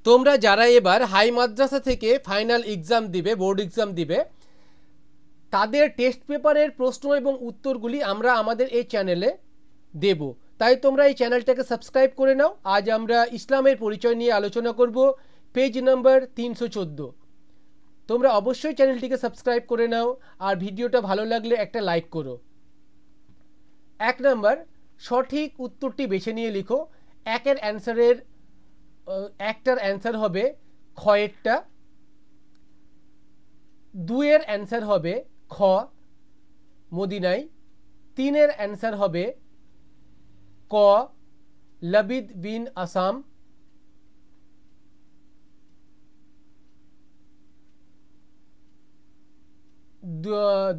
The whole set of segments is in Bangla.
তোমরা যারা এবার হাই মাদ্রাসা থেকে ফাইনাল এক্সাম দিবে, বোর্ড এক্সাম দিবে, তাদের টেস্ট পেপারের প্রশ্ন এবং উত্তরগুলি আমরা আমাদের এই চ্যানেলে দেব। তাই তোমরা এই চ্যানেলটাকে সাবস্ক্রাইব করে নাও। আজ আমরা ইসলামের পরিচয় নিয়ে আলোচনা করব, পেজ নাম্বার 314। তোমরা অবশ্যই চ্যানেলটিকে সাবস্ক্রাইব করে নাও আর ভিডিওটা ভালো লাগলে একটা লাইক করো। 1 নাম্বার, সঠিক উত্তরটি বেছে নিয়ে লিখো। একের অ্যান্সারের একটার অ্যান্সার হবে খয়েরটা, 2 এর অ্যান্সার হবে খ মদিনায়, 3-এর অ্যান্সার হবে ক লবিদ বিন আসাম,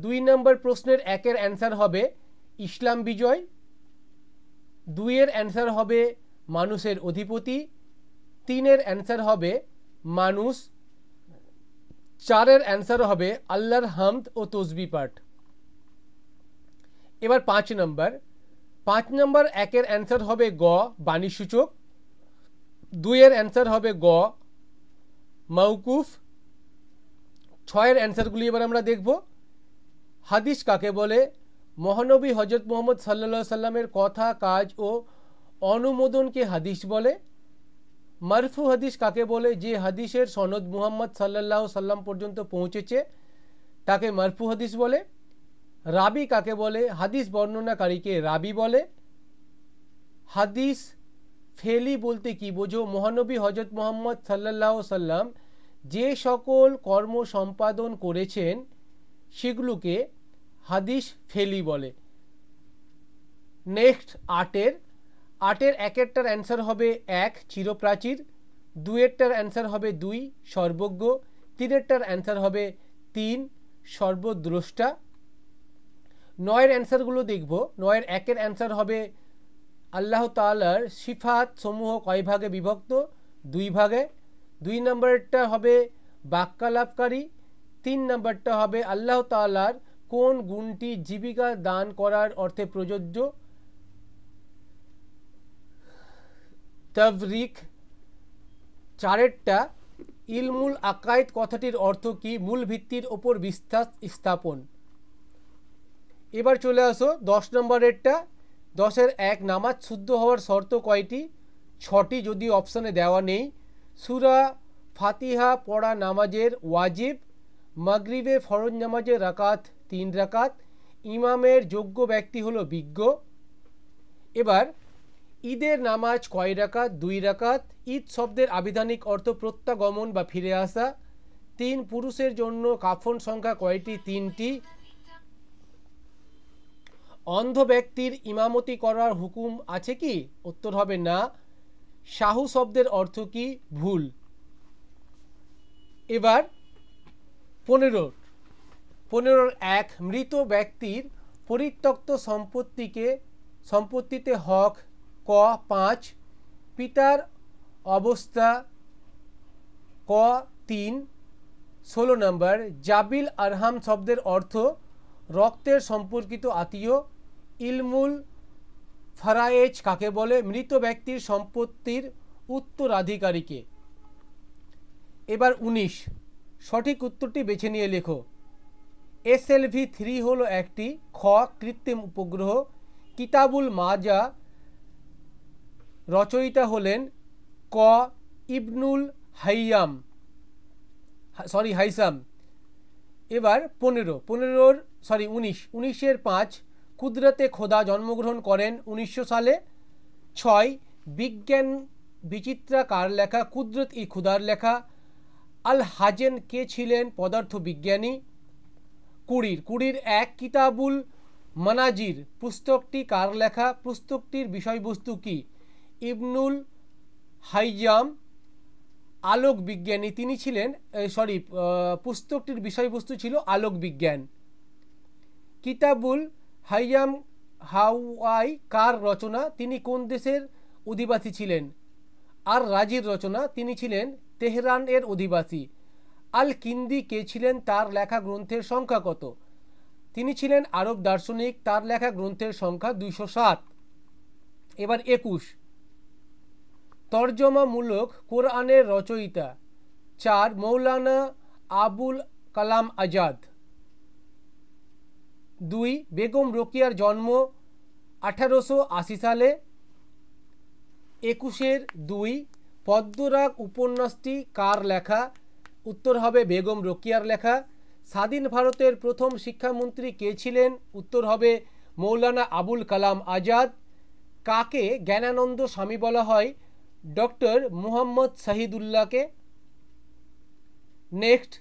2 নম্বর প্রশ্নের 1-এর অ্যান্সার হবে ইসলাম বিজয়, 2-এর অ্যান্সার হবে মানুষের অধিপতি, 3-এর অ্যান্সার হবে মানুষ, 4-এর অ্যান্সার হবে আল্লাহর হামদ ও তসবিহ পাঠ। এবার 5 নম্বর, 1-এর অ্যান্সার হবে গ বাণীসূচক, 2-এর অ্যান্সার হবে গ মৌকুফ। 6-এর অ্যান্সারগুলি এবার আমরা দেখব। হাদিস কাকে বলে? মহানবী হজরত মুহাম্মদ সাল্লাল্লাহু আলাইহি সাল্লামের কথা, কাজ ও অনুমোদনকে হাদিস বলে। মারফু হাদিস কাকে বলে? যে হাদিসের সনদ মুহাম্মদ সাল্লাল্লাহু সাল্লাম পর্যন্ত পৌঁছেছে তাকে মারফু হাদিস বলে। রাবি কাকে বলে? হাদিস বর্ণনাকারীকে রাবি বলে। হাদিস ফেলি বলতে কি বোঝো? মহানবী হজরত মুহাম্মদ সাল্লাল্লাহু সাল্লাম যে সকল কর্ম সম্পাদন করেছেন সেগুলোকে হাদিস ফেলি বলে। নেক্সট 8-এর 1-এরটার অ্যান্সার হবে 1 চিরপ্রাচীর, 2-এরটার অ্যান্সার হবে 2 সর্বজ্ঞ, 3-এরটার অ্যান্সার হবে 3 সর্বদ্রষ্টা। 9-এর অ্যান্সারগুলো দেখব। 9-এর 1-এর অ্যান্সার হবে আল্লাহ তাআলার সিফাত সমূহ কয় ভাগে বিভক্ত? 2 ভাগে। 2 নম্বরটা হবে বাক্যালাপকারী, 3 নম্বরটা হবে আল্লাহ তাআলার কোন গুণটি জীবিকা দান করার অর্থে প্রযোজ্য? তাবরিক। 4-এরটা ইলমুল আকায়েদ কথাটির অর্থ কি? মূল ভিত্তির ওপর বিশ্বাস স্থাপন। এবার চলে আসো 10 নম্বরেরটা। 10-এর 1 নামাজ শুদ্ধ হওয়ার শর্ত কয়টি? 6টি, যদি অপশানে দেওয়া নেই। সূরা ফাতিহা পড়া নামাজের ওয়াজিব, মাগরিবে ফরজ নামাজের রাকাত 3 রাকাত, ইমামের যোগ্য ব্যক্তি হলো বিজ্ঞ। এবার ঈদের নামাজ কয় রাকাত? 2 রাকাত। ঈদ শব্দের আবিধানিক অর্থ প্রত্যাগমন বা ফিরে আসা। 3 পুরুষের জন্য কাফন সংখ্যা কয়টি? 3টি। অন্ধ ব্যক্তির ইমামতি করার হুকুম আছে কি? উত্তর হবে না। শাহু শব্দের অর্থ কি? ভুল। এবার 15-র 1 মৃত ব্যক্তির পরিত্যক্ত সম্পত্তিতে হক ক 5, পিতার অবস্থা ক 3। 16 নম্বর, জাবিল আরহাম শব্দের অর্থ রক্তের সম্পর্কিত আত্মীয়। ইলমুল ফারায়েজ কাকে বলে? মৃত ব্যক্তির সম্পত্তির উত্তরাধিকারীকে। এবার 19, সঠিক উত্তরটি বেছে নিয়ে লেখো। SLV-3 হলো একটি খ কৃত্রিম উপগ্রহ। কিতাবুল মাজা রচয়িতা হলেন ক ইবনুল হাইসাম। এবার 19-এর 5 কুদরতে খোদা জন্মগ্রহণ করেন 1900 সালে। 6 বিজ্ঞান বিচিত্রা কার লেখা? কুদরত ই খুদার লেখা। আল হাজেন কে ছিলেন? পদার্থ বিজ্ঞানী। 20-এর 1 কিতাবুল মানাজির পুস্তকটি কার লেখা? পুস্তকটির বিষয়বস্তু কি? ইবনুল হাইজাম আলোক বিজ্ঞানী তিনি ছিলেন। পুস্তকটির বিষয়বস্তু ছিল আলোক বিজ্ঞান। কিতাবুল হাইয়াম হাওয়াই কার রচনা? তিনি কোন দেশের অধিবাসী ছিলেন? আর রাজির রচনা, তিনি ছিলেন তেহরান এর অধিবাসী। আল কিন্দি কে ছিলেন? তার লেখা গ্রন্থের সংখ্যা কত? তিনি ছিলেন আরব দার্শনিক, তার লেখা গ্রন্থের সংখ্যা 207। এবার 21, তর্জমামূলক কোরআনের রচয়িতা? 4 মৌলানা আবুল কালাম আজাদ। 2 বেগম রোকেয়ার জন্ম 1880 সালে। 21-2 পদ্মরাগ উপন্যাসটি কার লেখা? উত্তর হবে বেগম রোকেয়ার লেখা। স্বাধীন ভারতের প্রথম শিক্ষামন্ত্রী কে ছিলেন? উত্তর হবে মৌলানা আবুল কালাম আজাদ। কাকে জ্ঞানানন্দ স্বামী বলা হয়? ডক্টর মুহাম্মদ শহীদুল্লাহকে। নেক্সট,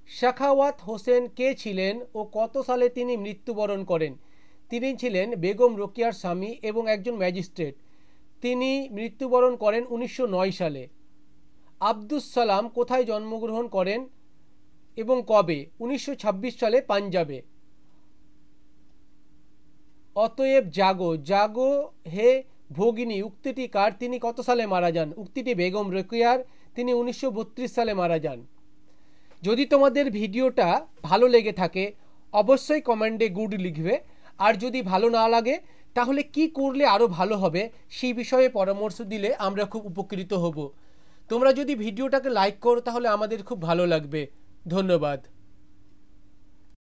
সাখাওয়াত হোসেন কে ছিলেন ও কত সালে তিনি মৃত্যুবরণ করেন? তিনি ছিলেন বেগম রোকেয়ার স্বামী এবং একজন ম্যাজিস্ট্রেট। তিনি মৃত্যুবরণ করেন 1909 সালে। আব্দুস সালাম কোথায় জন্মগ্রহণ করেন এবং কবে? 1926 সালে পাঞ্জাবে। অতএব জাগো জাগো হে ভগিনী উক্তিটি কার? তিনি কত সালে মারা যান? উক্তিটি বেগম রোকেয়ার, তিনি 1932 সালে মারা যান। যদি তোমাদের ভিডিওটা ভালো লেগে থাকে অবশ্যই কমেন্টে গুড লিখবে, আর যদি ভালো না লাগে তাহলে কি করলে আরও ভালো হবে সেই বিষয়ে পরামর্শ দিলে আমরা খুব উপকৃত হব। তোমরা যদি ভিডিওটাকে লাইক করো তাহলে আমাদের খুব ভালো লাগবে। ধন্যবাদ।